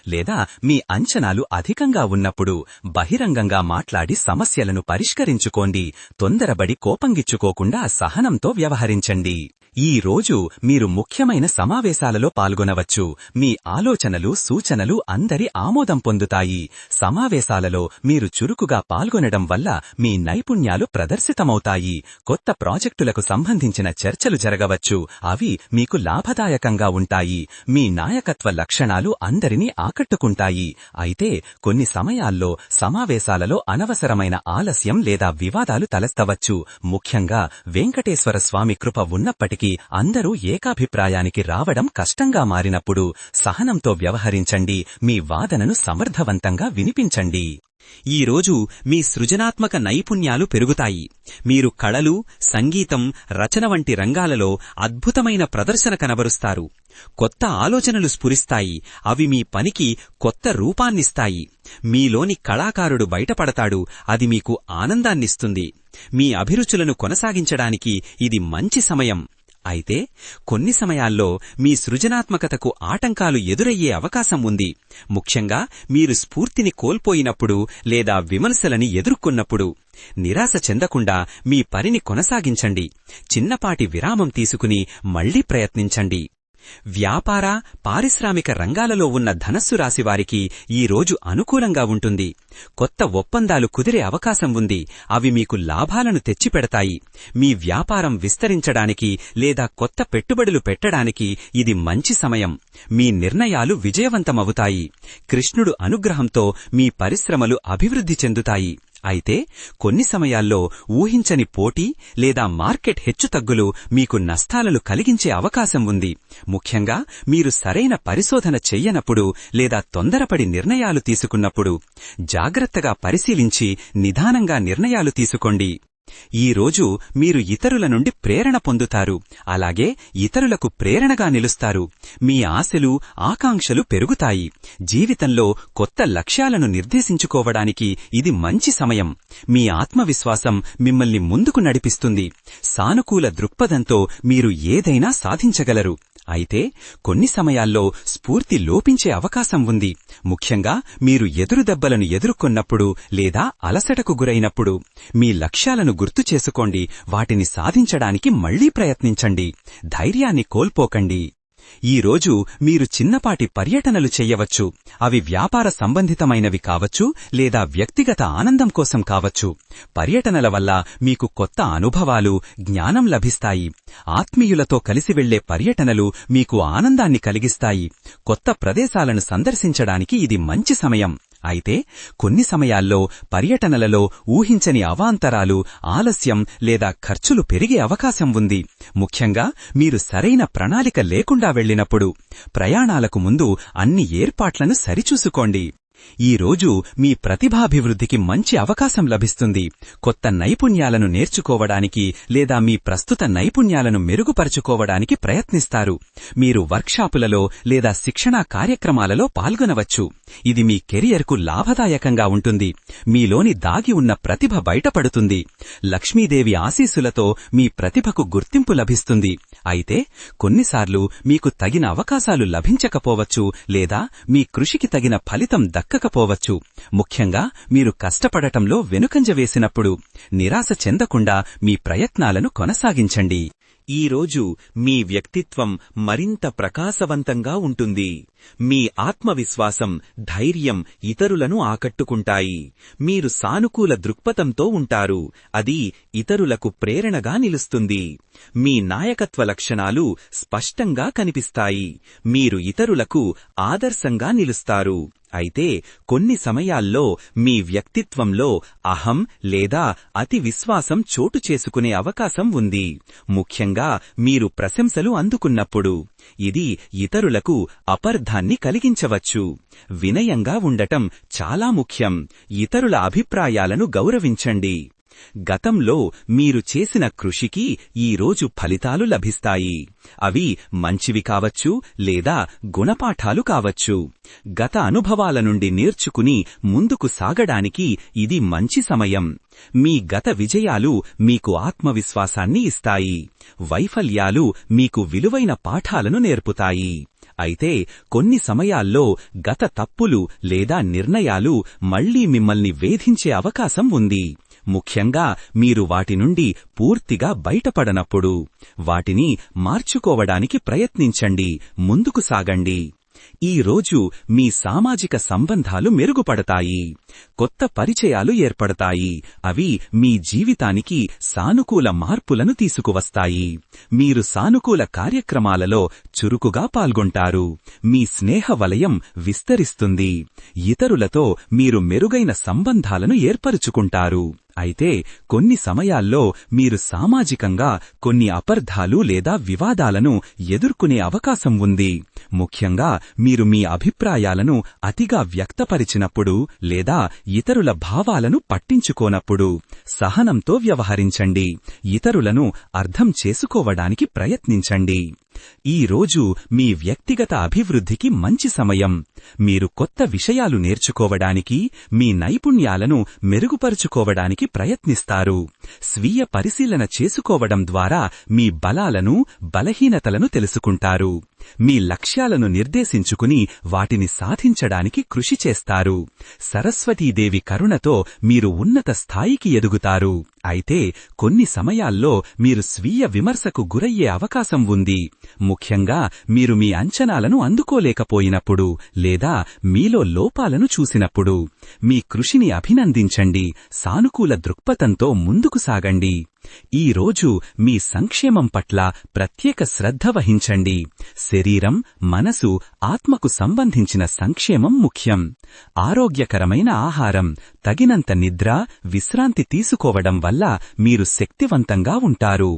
లేదా మీ అంచనాలు అధికంగా ఉన్నప్పుడు. బహిరంగంగా మాట్లాడి సమస్యలను పరిష్కరించుకోండి. తొందరబడి కోపంగిచ్చుకోకుండా సహనంతో వ్యవహరించండి. ఈ రోజు మీరు ముఖ్యమైన సమావేశాలలో పాల్గొనవచ్చు. మీ ఆలోచనలు, సూచనలు అందరి ఆమోదం పొందుతాయి. సమావేశాలలో మీరు చురుకుగా పాల్గొనడం వల్ల మీ నైపుణ్యాలు ప్రదర్శితమవుతాయి. కొత్త ప్రాజెక్టులకు సంబంధించిన చర్చలు జరగవచ్చు. అవి మీకు లాభదాయకంగా ఉంటాయి. మీ నాయకత్వ లక్షణాలు అందరినీ ఆకట్టుకుంటాయి. అయితే కొన్ని సమయాల్లో సమావేశాలలో అనవసరమైన ఆలస్యం లేదా వివాదాలు తలెత్తవచ్చు. ముఖ్యంగా వెంకటేశ్వర స్వామి కృప ఉన్నప్పటికీ అందరూ ఏకాభిప్రాయానికి రావడం కష్టంగా మారినప్పుడు సహనంతో వ్యవహరించండి. మీ వాదనను సమర్థవంతంగా వినిపించండి. ఈ రోజు మీ సృజనాత్మక నైపుణ్యాలు పెరుగుతాయి. మీరు కళలు, సంగీతం, రచన వంటి రంగాలలో అద్భుతమైన ప్రదర్శన కనబరుస్తారు. కొత్త ఆలోచనలు స్ఫురిస్తాయి. అవి మీ పనికి కొత్త రూపాన్నిస్తాయి. మీలోని కళాకారుడు బయటపడతాడు. అది మీకు ఆనందాన్నిస్తుంది. మీ అభిరుచులను కొనసాగించడానికి ఇది మంచి సమయం. అయితే కొన్ని సమయాల్లో మీ సృజనాత్మకతకు ఆటంకాలు ఎదురయ్యే అవకాశం ఉంది. ముఖ్యంగా మీరు స్ఫూర్తిని కోల్పోయినప్పుడు లేదా విమర్శలని ఎదుర్కొన్నప్పుడు. నిరాశ చెందకుండా మీ పనిని కొనసాగించండి. చిన్నపాటి విరామం తీసుకుని మళ్లీ ప్రయత్నించండి. వ్యాపార, పారిశ్రామిక రంగాలలో ఉన్న ధనస్సు రాశివారికి ఈ రోజు అనుకూలంగా ఉంటుంది. కొత్త ఒప్పందాలు కుదిరే అవకాశం ఉంది. అవి మీకు లాభాలను తెచ్చిపెడతాయి. మీ వ్యాపారం విస్తరించడానికి లేదా కొత్త పెట్టుబడులు పెట్టడానికి ఇది మంచి సమయం. మీ నిర్ణయాలు విజయవంతమవుతాయి. కృష్ణుడు అనుగ్రహంతో మీ పరిశ్రమలు అభివృద్ధి చెందుతాయి. అయితే కొన్ని సమయాల్లో ఊహించని పోటీ లేదా మార్కెట్ హెచ్చుతగ్గులు మీకు నష్టాలను కలిగించే అవకాశం ఉంది. ముఖ్యంగా మీరు సరైన పరిశోధన చెయ్యనప్పుడు లేదా తొందరపడి నిర్ణయాలు తీసుకున్నప్పుడు. జాగ్రత్తగా పరిశీలించి నిదానంగా నిర్ణయాలు తీసుకోండి. ఈ రోజు మీరు ఇతరుల నుండి ప్రేరణ పొందుతారు. అలాగే ఇతరులకు ప్రేరణగా నిలుస్తారు. మీ ఆశలు, ఆకాంక్షలు పెరుగుతాయి. జీవితంలో కొత్త లక్ష్యాలను నిర్దేశించుకోవడానికి ఇది మంచి సమయం. మీ ఆత్మవిశ్వాసం మిమ్మల్ని ముందుకు నడిపిస్తుంది. సానుకూల దృక్పథంతో మీరు ఏదైనా సాధించగలరు. అయితే కొన్ని సమయాల్లో స్ఫూర్తి లోపించే అవకాశం ఉంది. ముఖ్యంగా మీరు ఎదురుదెబ్బలను ఎదుర్కొన్నప్పుడు లేదా అలసటకు గురైనప్పుడు. మీ లక్ష్యాలను గుర్తు చేసుకోండి. వాటిని సాధించడానికి మళ్లీ ప్రయత్నించండి. ధైర్యాన్ని కోల్పోకండి. ఈ రోజు మీరు చిన్నపాటి పర్యటనలు చెయ్యవచ్చు. అవి వ్యాపార సంబంధితమైనవి కావచ్చు లేదా వ్యక్తిగత ఆనందం కోసం కావచ్చు. పర్యటనల వల్ల మీకు కొత్త అనుభవాలు, జ్ఞానం లభిస్తాయి. ఆత్మీయులతో కలిసి వెళ్లే పర్యటనలు మీకు ఆనందాన్ని కలిగిస్తాయి. కొత్త ప్రదేశాలను సందర్శించడానికి ఇది మంచి సమయం. అయితే కొన్ని సమయాల్లో పర్యటనలలో ఊహించని అవాంతరాలు, ఆలస్యం లేదా ఖర్చులు పెరిగే అవకాశం ఉంది. ముఖ్యంగా మీరు సరైన ప్రణాళిక లేకుండా వెళ్లినప్పుడు. ప్రయాణాలకు ముందు అన్ని ఏర్పాట్లను సరిచూసుకోండి. ఈ రోజు మీ ప్రతిభాభివృద్ధికి మంచి అవకాశం లభిస్తుంది. కొత్త నైపుణ్యాలను నేర్చుకోవడానికి లేదా మీ ప్రస్తుత నైపుణ్యాలను మెరుగుపరుచుకోవడానికి ప్రయత్నిస్తారు. మీరు వర్క్షాపులలో లేదా శిక్షణా కార్యక్రమాలలో పాల్గొనవచ్చు. ఇది మీ కెరియర్కు లాభదాయకంగా ఉంటుంది. మీలోని దాగి ఉన్న ప్రతిభ బయటపడుతుంది. లక్ష్మీదేవి ఆశీస్సులతో మీ ప్రతిభకు గుర్తింపు లభిస్తుంది. అయితే కొన్నిసార్లు మీకు తగిన అవకాశాలు లభించకపోవచ్చు లేదా మీ కృషికి తగిన ఫలితం దక్కకపోవచ్చు. ముఖ్యంగా మీరు కష్టపడటంలో వెనుకంజ వేసినప్పుడు. నిరాశ చెందకుండా మీ ప్రయత్నాలను కొనసాగించండి. ఈ రోజు మీ వ్యక్తిత్వం మరింత ప్రకాశవంతంగా ఉంటుంది. మీ ఆత్మవిశ్వాసం, ధైర్యం ఇతరులను ఆకట్టుకుంటాయి. మీరు సానుకూల దృక్పథంతో ఉంటారు. అది ఇతరులకు ప్రేరణగా నిలుస్తుంది. మీ నాయకత్వ లక్షణాలు స్పష్టంగా కనిపిస్తాయి. మీరు ఇతరులకు ఆదర్శంగా నిలుస్తారు. అయితే కొన్ని సమయాల్లో మీ వ్యక్తిత్వంలో అహం లేదా అతి విశ్వాసం చోటు చేసుకునే అవకాశం ఉంది, ముఖ్యంగా మీరు ప్రశంసలు అందుకున్నప్పుడు. ఇది ఇతరులకు అపార్థాన్ని కలిగించవచ్చు. వినయంగా ఉండటం చాలా ముఖ్యం. ఇతరుల అభిప్రాయాలను గౌరవించండి. గతంలో మీరు చేసిన కృషికి ఈరోజు ఫలితాలు లభిస్తాయి. అవి మంచివి కావచ్చు లేదా గుణపాఠాలు కావచ్చు. గత అనుభవాల నుండి నేర్చుకుని ముందుకు సాగడానికి ఇది మంచి సమయం. మీ గత విజయాలు మీకు ఆత్మవిశ్వాసాన్ని ఇస్తాయి. వైఫల్యాలు మీకు విలువైన పాఠాలను నేర్పుతాయి. అయితే కొన్ని సమయాల్లో గత తప్పులు లేదా నిర్ణయాలు మళ్లీ మిమ్మల్ని వేధించే అవకాశం ఉంది, ముఖ్యంగా మీరు వాటి నుండి పూర్తిగా బయటపడనప్పుడు. వాటిని మార్చుకోవడానికి ప్రయత్నించండి, ముందుకు సాగండి. ఈ రోజు మీ సామాజిక సంబంధాలు మెరుగుపడతాయి. కొత్త పరిచయాలు ఏర్పడతాయి. అవి మీ జీవితానికి సానుకూల మార్పులను తీసుకువస్తాయి. మీరు సానుకూల కార్యక్రమాలలో చురుకుగా పాల్గొంటారు. మీ స్నేహ వలయం విస్తరిస్తుంది. ఇతరులతో మీరు మెరుగైన సంబంధాలను ఏర్పరుచుకుంటారు. అయితే కొన్ని సమయాల్లో మీరు సామాజికంగా కొన్ని అపార్థాలు లేదా వివాదాలను ఎదుర్కొనే అవకాశం ఉంది, ముఖ్యంగా మీరు మీ అభిప్రాయాలను అతిగా వ్యక్తపరిచినప్పుడు లేదా ఇతరుల భావాలను పట్టించుకోనప్పుడు. సహనంతో వ్యవహరించండి. ఇతరులను అర్థం చేసుకోవడానికి ప్రయత్నించండి. ఈ రోజు మీ వ్యక్తిగత అభివృద్ధికి మంచి సమయం. మీరు కొత్త విషయాలు నేర్చుకోవడానికి, మీ నైపుణ్యాలను మెరుగుపరుచుకోవడానికి ప్రయత్నిస్తారు. స్వీయ పరిశీలన చేసుకోవడం ద్వారా మీ బలాలను, బలహీనతలను తెలుసుకుంటారు. మీ లక్ష్యాలను నిర్దేశించుకుని వాటిని సాధించడానికి కృషి చేస్తారు. సరస్వతీదేవి కరుణతో మీరు ఉన్నత స్థాయికి ఎదుగుతారు. అయితే కొన్ని సమయాల్లో మీరు స్వీయ విమర్శకు గురయ్యే అవకాశం ఉంది, ముఖ్యంగా మీరు మీ అంచనాలను అందుకోలేకపోయినప్పుడు లేదా మీలో లోపాలను చూసినప్పుడు. మీ కృషిని అభినందించండి. సానుకూల దృక్పథంతో ముందుకు సాగండి. ఈ రోజు మీ సంక్షేమం పట్ల ప్రత్యేక శ్రద్ధ వహించండి. శరీరం, మనసు, ఆత్మకు సంబంధించిన సంక్షేమం ముఖ్యం. ఆరోగ్యకరమైన ఆహారం, తగినంత నిద్ర, విశ్రాంతి తీసుకోవడం వల్ల మీరు శక్తివంతంగా ఉంటారు.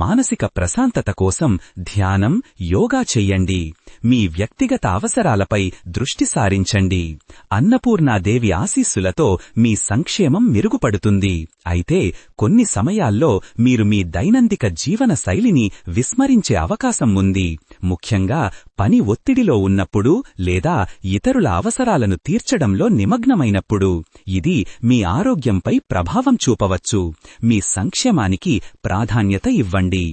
మానసిక ప్రశాంతత కోసం ధ్యానం, యోగా చెయ్యండి. మీ వ్యక్తిగత అవసరాలపై దృష్టి సారించండి. అన్నపూర్ణాదేవి ఆశీస్సులతో మీ సంక్షేమం మెరుగుపడుతుంది. అయితే కొన్ని సమయాల్లో మీరు మీ దైనందిక జీవన శైలిని విస్మరించే అవకాశం ఉంది, ముఖ్యంగా పని ఒత్తిడిలో ఉన్నప్పుడు లేదా ఇతరుల అవసరాలను తీర్చడంలో నిమగ్నమైనప్పుడు. ఇది మీ ఆరోగ్యంపై ప్రభావం చూపవచ్చు. మీ సంక్షేమానికి ప్రాధాన్యత ఇవ్వండి.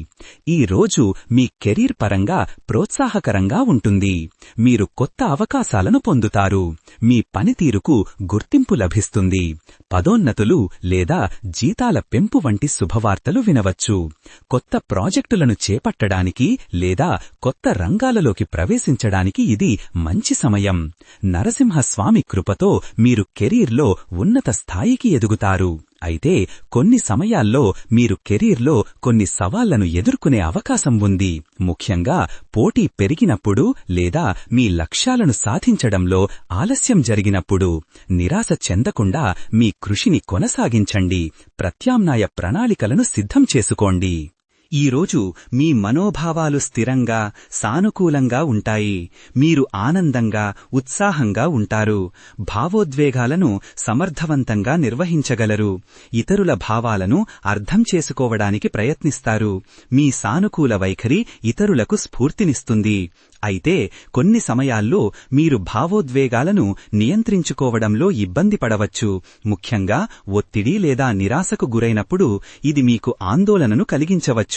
ఈ రోజు మీ కెరీర్ పరంగా ప్రోత్సాహకరంగా ఉంటుంది. మీరు కొత్త అవకాశాలను పొందుతారు. మీ పనితీరుకు గుర్తింపు లభిస్తుంది. పదోన్నతులు లేదా జీతాల పెంపు వంటి శుభవార్తలు వినవచ్చు. కొత్త ప్రాజెక్టులను చేపట్టడానికి లేదా కొత్త రంగాలలోకి ప్రవేశించడానికి ఇది మంచి సమయం. నరసింహస్వామి కృపతో మీరు కెరీర్లో ఉన్నత స్థాయికి ఎదుగుతారు. అయితే కొన్ని సమయాల్లో మీరు కెరీర్లో కొన్ని సవాళ్లను ఎదుర్కొనే అవకాశం ఉంది, ముఖ్యంగా పోటీ పెరిగినప్పుడు లేదా మీ లక్ష్యాలను సాధించడంలో ఆలస్యం జరిగినప్పుడు. నిరాశ చెందకుండా మీ కృషిని కొనసాగించండి. ప్రత్యామ్నాయ ప్రణాళికలను సిద్ధం చేసుకోండి. ఈరోజు మీ మనోభావాలు స్థిరంగా, సానుకూలంగా ఉంటాయి. మీరు ఆనందంగా, ఉత్సాహంగా ఉంటారు. భావోద్వేగాలను సమర్థవంతంగా నిర్వహించగలరు. ఇతరుల భావాలను అర్థం చేసుకోవడానికి ప్రయత్నిస్తారు. మీ సానుకూల వైఖరి ఇతరులకు స్ఫూర్తినిస్తుంది. అయితే కొన్ని సమయాల్లో మీరు భావోద్వేగాలను నియంత్రించుకోవడంలో ఇబ్బంది పడవచ్చు, ముఖ్యంగా ఒత్తిడి లేదా నిరాశకు గురైనప్పుడు. ఇది మీకు ఆందోళనను కలిగించవచ్చు.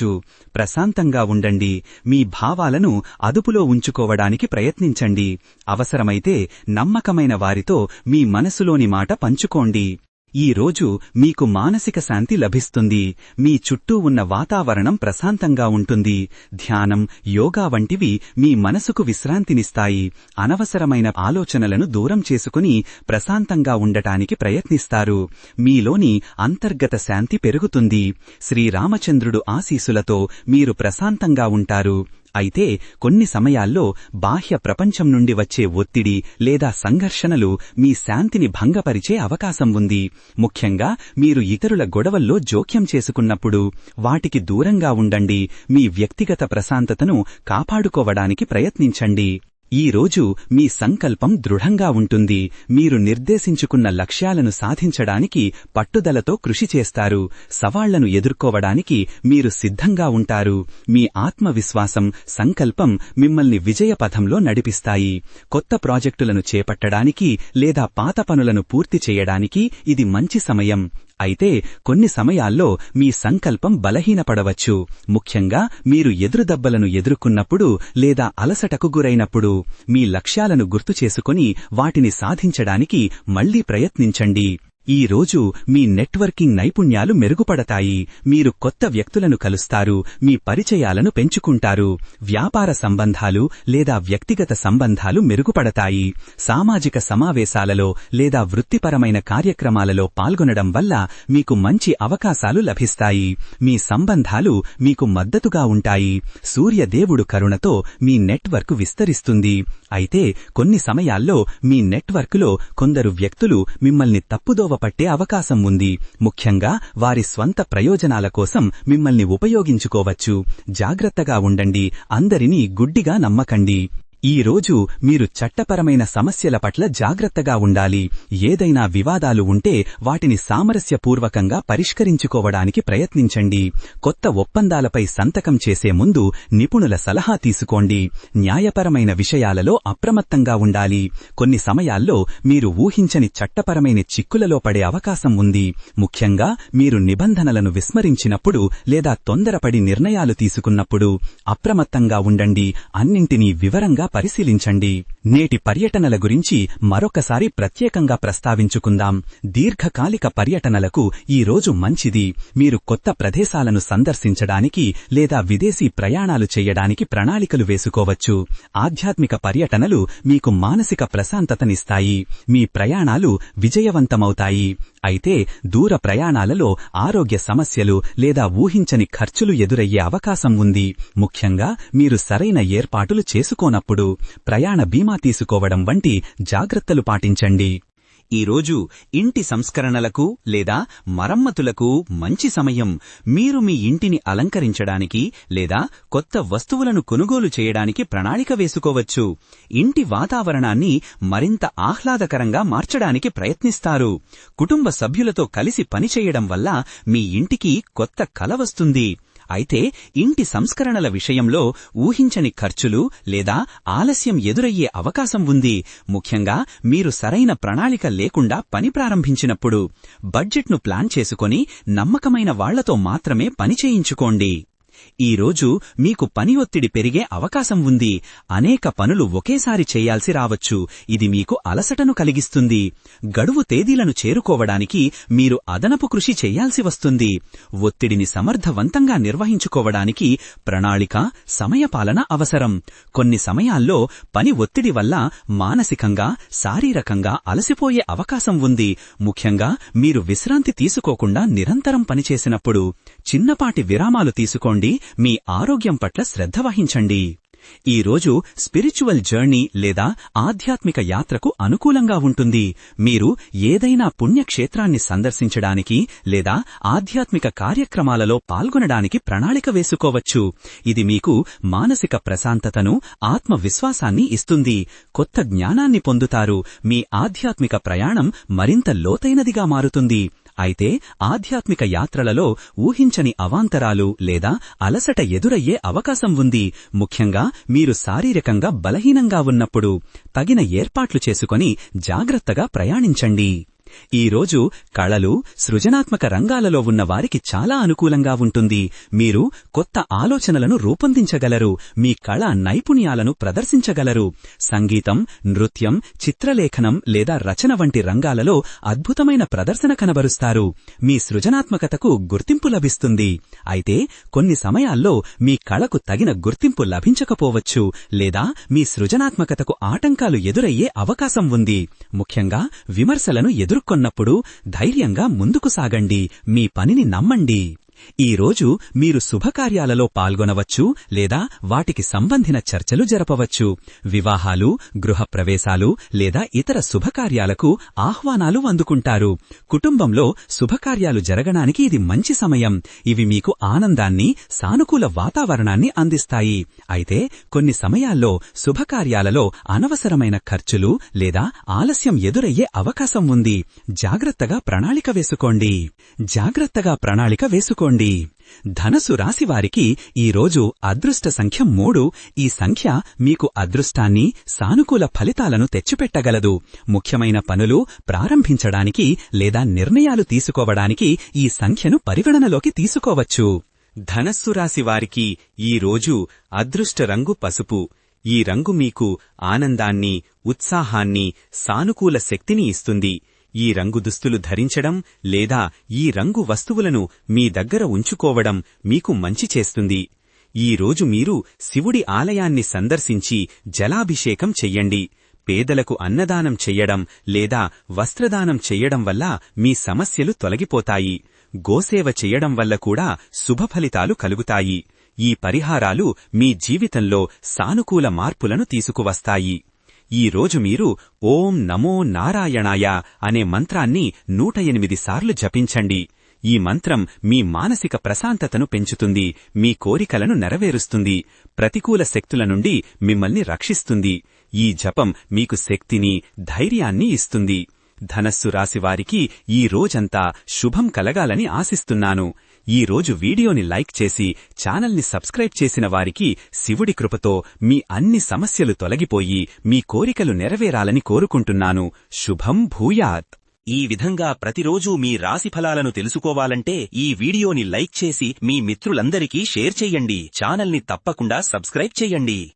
ప్రశాంతంగా ఉండండి. మీ భావాలను అదుపులో ఉంచుకోవడానికి ప్రయత్నించండి. అవసరమైతే నమ్మకమైన వారితో మీ మనసులోని మాట పంచుకోండి. ఈ రోజు మీకు మానసిక శాంతి లభిస్తుంది. మీ చుట్టూ ఉన్న వాతావరణం ప్రశాంతంగా ఉంటుంది. ధ్యానం, యోగా వంటివి మీ మనసుకు విశ్రాంతినిస్తాయి. అనవసరమైన ఆలోచనలను దూరం చేసుకుని ప్రశాంతంగా ఉండటానికి ప్రయత్నిస్తారు. మీలోని అంతర్గత శాంతి పెరుగుతుంది. శ్రీరామచంద్రుడు ఆశీస్సులతో మీరు ప్రశాంతంగా ఉంటారు. అయితే కొన్ని సమయాల్లో బాహ్య ప్రపంచం నుండి వచ్చే ఒత్తిడి లేదా సంఘర్షణలు మీ శాంతిని భంగపరిచే అవకాశం ఉంది. ముఖ్యంగా మీరు ఇతరుల గొడవల్లో జోక్యం చేసుకున్నప్పుడు వాటికి దూరంగా ఉండండి. మీ వ్యక్తిగత ప్రశాంతతను కాపాడుకోవడానికి ప్రయత్నించండి. ఈ రోజు మీ సంకల్పం దృఢంగా ఉంటుంది. మీరు నిర్దేశించుకున్న లక్ష్యాలను సాధించడానికి పట్టుదలతో కృషి చేస్తారు. సవాళ్లను ఎదుర్కోవడానికి మీరు సిద్ధంగా ఉంటారు. మీ ఆత్మవిశ్వాసం, సంకల్పం మిమ్మల్ని విజయపథంలో నడిపిస్తాయి. కొత్త ప్రాజెక్టులను చేపట్టడానికి లేదా పాత పనులను పూర్తి చేయడానికి ఇది మంచి సమయం. అయితే కొన్ని సమయాల్లో మీ సంకల్పం బలహీనపడవచ్చు. ముఖ్యంగా మీరు ఎదురుదెబ్బలను ఎదుర్కొన్నప్పుడు లేదా అలసటకు గురైనప్పుడు. మీ లక్ష్యాలను గుర్తుచేసుకుని వాటిని సాధించడానికి మళ్లీ ప్రయత్నించండి. ఈ రోజు మీ నెట్వర్కింగ్ నైపుణ్యాలు మెరుగుపడతాయి. మీరు కొత్త వ్యక్తులను కలుస్తారు, మీ పరిచయాలను పెంచుకుంటారు. వ్యాపార సంబంధాలు లేదా వ్యక్తిగత సంబంధాలు మెరుగుపడతాయి. సామాజిక సమావేశాలలో లేదా వృత్తిపరమైన కార్యక్రమాలలో పాల్గొనడం వల్ల మీకు మంచి అవకాశాలు లభిస్తాయి. మీ సంబంధాలు మీకు మద్దతుగా ఉంటాయి. సూర్యదేవుడు కరుణతో మీ నెట్వర్క్ విస్తరిస్తుంది. అయితే కొన్ని సమయాల్లో మీ నెట్వర్క్లో కొందరు వ్యక్తులు మిమ్మల్ని తప్పుదోవ పట్టే అవకాశం ఉంది. ముఖ్యంగా వారి స్వంత ప్రయోజనాల కోసం మిమ్మల్ని ఉపయోగించుకోవచ్చు. జాగ్రత్తగా ఉండండి. అందరినీ గుడ్డిగా నమ్మకండి. ఈ రోజు మీరు చట్టపరమైన సమస్యల పట్ల జాగ్రత్తగా ఉండాలి. ఏదైనా వివాదాలు ఉంటే వాటిని సామరస్యపూర్వకంగా పరిష్కరించుకోవడానికి ప్రయత్నించండి. కొత్త ఒప్పందాలపై సంతకం చేసే ముందు నిపుణుల సలహా తీసుకోండి. న్యాయపరమైన విషయాలలో అప్రమత్తంగా ఉండాలి. కొన్ని సమయాల్లో మీరు ఊహించని చట్టపరమైన చిక్కులలో పడే అవకాశం ఉంది. ముఖ్యంగా మీరు నిబంధనలను విస్మరించినప్పుడు లేదా తొందరపడి నిర్ణయాలు తీసుకున్నప్పుడు. అప్రమత్తంగా ఉండండి. అన్నింటినీ వివరంగా పరిశీలించండి. నేటి పర్యటనల గురించి మరొకసారి ప్రత్యేకంగా ప్రస్తావించుకుందాం. దీర్ఘకాలిక పర్యటనలకు ఈ రోజు మంచిది. మీరు కొత్త ప్రదేశాలను సందర్శించడానికి లేదా విదేశీ ప్రయాణాలు చేయడానికి ప్రణాళికలు వేసుకోవచ్చు. ఆధ్యాత్మిక పర్యటనలు మీకు మానసిక ప్రశాంతతనిస్తాయి. మీ ప్రయాణాలు విజయవంతమవుతాయి. అయితే దూర ప్రయాణాలలో ఆరోగ్య సమస్యలు లేదా ఊహించని ఖర్చులు ఎదురయ్యే అవకాశం ఉంది. ముఖ్యంగా మీరు సరైన ఏర్పాటులు చేసుకోనప్పుడు ప్రయాణ బీమా తీసుకోవడం వంటి జాగ్రత్తలు పాటించండి. ఈ రోజు ఇంటి సంస్కరణలకు లేదా మరమ్మతులకు మంచి సమయం. మీరు మీ ఇంటిని అలంకరించడానికి లేదా కొత్త వస్తువులను కొనుగోలు చేయడానికి ప్రణాళిక వేసుకోవచ్చు. ఇంటి వాతావరణాన్ని మరింత ఆహ్లాదకరంగా మార్చడానికి ప్రయత్నిస్తారు. కుటుంబ సభ్యులతో కలిసి పనిచేయడం వల్ల మీ ఇంటికి కొత్త కల వస్తుంది. అయితే ఇంటి సంస్కరణల విషయంలో ఊహించని ఖర్చులు లేదా ఆలస్యం ఎదురయ్యే అవకాశం ఉంది. ముఖ్యంగా మీరు సరైన ప్రణాళిక లేకుండా పని ప్రారంభించినప్పుడు. బడ్జెట్ను ప్లాన్ చేసుకొని నమ్మకమైన వాళ్లతో మాత్రమే పని చేయించుకోండి. ఈ రోజు మీకు పని ఒత్తిడి పెరిగే అవకాశం ఉంది. అనేక పనులు ఒకేసారి చేయాల్సి రావచ్చు. ఇది మీకు అలసటను కలిగిస్తుంది. గడువు తేదీలను చేరుకోవడానికి మీరు అదనపు కృషి చేయాల్సి వస్తుంది. ఒత్తిడిని సమర్థవంతంగా నిర్వహించుకోవడానికి ప్రణాళిక, సమయపాలన అవసరం. కొన్ని సమయాల్లో పని ఒత్తిడి వల్ల మానసికంగా, శారీరకంగా అలసిపోయే అవకాశం ఉంది. ముఖ్యంగా మీరు విశ్రాంతి తీసుకోకుండా నిరంతరం పనిచేసినప్పుడు. చిన్నపాటి విరామాలు తీసుకోండి. మీ ఆరోగ్యం పట్ల శ్రద్ధ వహించండి. ఈ రోజు స్పిరిచువల్ జర్నీ లేదా ఆధ్యాత్మిక యాత్రకు అనుకూలంగా ఉంటుంది. మీరు ఏదైనా పుణ్యక్షేత్రాన్ని సందర్శించడానికి లేదా ఆధ్యాత్మిక కార్యక్రమాలలో పాల్గొనడానికి ప్రణాళిక వేసుకోవచ్చు. ఇది మీకు మానసిక ప్రశాంతతను, ఆత్మవిశ్వాసాన్ని ఇస్తుంది. కొత్త జ్ఞానాన్ని పొందుతారు. మీ ఆధ్యాత్మిక ప్రయాణం మరింత లోతైనదిగా మారుతుంది. అయితే ఆధ్యాత్మిక యాత్రలలో ఊహించని అవాంతరాలు లేదా అలసట ఎదురయ్యే అవకాశం ఉంది. ముఖ్యంగా మీరు శారీరకంగా బలహీనంగా ఉన్నప్పుడు. తగిన ఏర్పాట్లు చేసుకొని జాగ్రత్తగా ప్రయాణించండి. ఈ రోజు కళలు, సృజనాత్మక రంగాలలో ఉన్న వారికి చాలా అనుకూలంగా ఉంటుంది. మీరు కొత్త ఆలోచనలను రూపొందించగలరు. మీ కళా నైపుణ్యాలను ప్రదర్శించగలరు. సంగీతం, నృత్యం, చిత్రలేఖనం లేదా రచన వంటి రంగాలలో అద్భుతమైన ప్రదర్శన కనబరుస్తారు. మీ సృజనాత్మకతకు గుర్తింపు లభిస్తుంది. అయితే కొన్ని సమయాల్లో మీ కళకు తగిన గుర్తింపు లభించకపోవచ్చు లేదా మీ సృజనాత్మకతకు ఆటంకాలు ఎదురయ్యే అవకాశం ఉంది. ముఖ్యంగా విమర్శలను ఎదుర్కొన్నప్పుడు ధైర్యంగా ముందుకు సాగండి. మీ పనిని నమ్మండి. ఈ రోజు మీరు శుభకార్యాలలో పాల్గొనవచ్చు లేదా వాటికి సంబంధిన చర్చలు జరపవచ్చు. వివాహాలు, గృహప్రవేశాలు లేదా ఇతర శుభకార్యాలకు ఆహ్వానాలు అందుకుంటారు. కుటుంబంలో శుభకార్యాలు జరగడానికి ఇది మంచి సమయం. ఇవి మీకు ఆనందాన్ని, సానుకూల వాతావరణాన్ని అందిస్తాయి. అయితే కొన్ని సమయాల్లో శుభకార్యాలలో అనవసరమైన ఖర్చులు లేదా ఆలస్యం ఎదురయ్యే అవకాశం ఉంది. జాగ్రత్తగా ప్రణాళిక వేసుకోండి. ధనస్సు రాశివారికి ఈ రోజు అదృష్ట సంఖ్య 3. ఈ సంఖ్య మీకు అదృష్టాన్ని, సానుకూల ఫలితాలను తెచ్చిపెట్టగలదు. ముఖ్యమైన పనులు ప్రారంభించడానికి లేదా నిర్ణయాలు తీసుకోవడానికి ఈ సంఖ్యను పరిగణనలోకి తీసుకోవచ్చు. ధనస్సు రాశివారికి ఈ రోజు అదృష్ట రంగు పసుపు. ఈ రంగు మీకు ఆనందాన్ని, ఉత్సాహాన్ని, సానుకూల శక్తిని ఇస్తుంది. ఈ రంగు దుస్తులు ధరించడం లేదా ఈ రంగు వస్తువులను మీ దగ్గర ఉంచుకోవడం మీకు మంచి చేస్తుంది. ఈ రోజు మీరు శివుడి ఆలయాన్ని సందర్శించి జలాభిషేకం చెయ్యండి. పేదలకు అన్నదానం చెయ్యడం లేదా వస్త్రదానం చెయ్యడం వల్ల మీ సమస్యలు తొలగిపోతాయి. గోసేవ చెయ్యడం వల్ల కూడా శుభఫలితాలు కలుగుతాయి. ఈ పరిహారాలు మీ జీవితంలో సానుకూల మార్పులను తీసుకువస్తాయి. ఈ రోజు మీరు ఓం నమో నారాయణాయ అనే మంత్రాన్ని 108 సార్లు జపించండి. ఈ మంత్రం మీ మానసిక ప్రశాంతతను పెంచుతుంది, మీ కోరికలను నెరవేరుస్తుంది, ప్రతికూల శక్తుల నుండి మిమ్మల్ని రక్షిస్తుంది. ఈ జపం మీకు శక్తిని, ధైర్యాన్ని ఇస్తుంది. ధనస్సు రాశివారికి ఈ రోజంతా శుభం కలగాలని ఆశిస్తున్నాను. ఈ రోజు వీడియోని లైక్ చేసి ఛానల్ని సబ్స్క్రైబ్ చేసిన వారికి శివుడి కృపతో మీ అన్ని సమస్యలు తొలగిపోయి మీ కోరికలు నెరవేరాలని కోరుకుంటున్నాను. శుభం భూయాత్. ఈ విధంగా ప్రతిరోజూ మీ రాశిఫలాలను తెలుసుకోవాలంటే ఈ వీడియోని లైక్ చేసి మీ మిత్రులందరికీ షేర్ చెయ్యండి. ఛానల్ని తప్పకుండా సబ్స్క్రైబ్ చెయ్యండి.